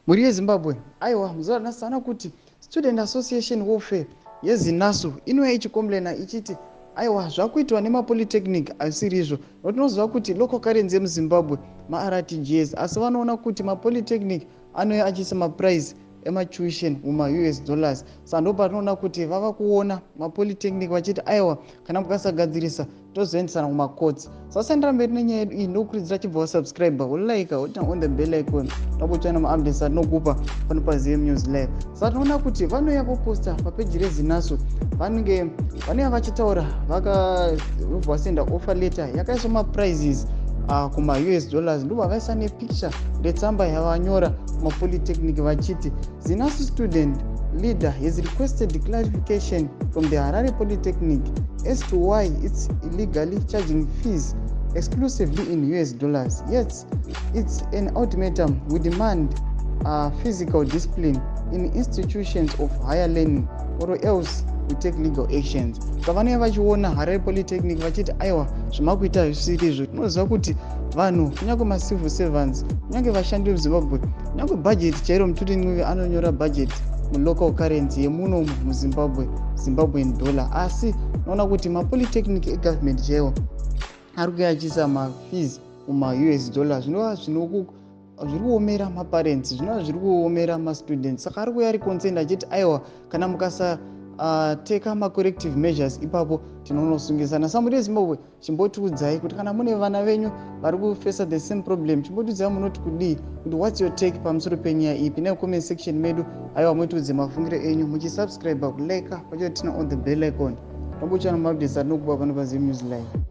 muri yeZimbabwe. Aiwa, muzuva ranhasi kuti Student Association Warfare yeZinasu inouya ichikomplena ichiti aiwa zvakuitwa nemapolytechnic asirizvo. Tinoziva kuti local currency yemuZimbabwe maRTGS, asi vanoona kuti mapolytechnic anouya achiisa maprice ematuition muma-US dollars. Saka ndo patinoona kuti vava kuona mapolytechnic vachiti aiwa kana mukasagadzirisa tozoendesana kumacourts. Sasendera mberi nenyaya yedu iyi ndokurudzira chibva wasubscribe wolike wotina on the bell icon takutsvana maupdates atinokupa pano paZM News Live. Saka tinoona kuti vanouya voposta papeji reZinasu vanenge vachitaura vasenda offer letter yakaiswa maprizes kuma-US dollars. Ndo vakaisa nepicture retsamba yavanyora kumapolytechnic vachiti Zinasu student leader has requested clarification from the Harare Polytechnic as to why it's illegally charging fees exclusively in US dollars. Yet, it's an ultimatum. We demand physical discipline in institutions of higher learning or else we take legal actions. Kavanenge vachiona Harare Polytechnic vachiti aiwa zvamakuita zvisirizvo. Tinoziva kuti vanhu kunyange macivil servants kunyange vashandi vemuZimbabwe kunyange budget chairo mututini anonyora budget mulocal currency yemuno muZimbabwe, Zimbabwean dollar. Asi unoona kuti mapolytechnic egovernment chaiwo ari kuuya achiisa mafees muma-US dollars. Zvinova zviri kuomera maparents, zvinova zviri kuomera mastudents. Saka ari kuuya ari concerned achiti aiwa kana mukasa teka macorrective measures ipapo tinonosungisana. Saka muri yeZimbabwe chimbotiudzai kuti kana mune vana venyu vari kufesa the same problem, chimbotiudzai munoti kudii, kuti what's your take pamusoro penyaya iyi. Pinai comment section medu aiwa mutiudze mafungiro enyu muchisubscribe kulike pacho tina on the bell icon. Tambochana maupdates atinokupa pano paZM News Live.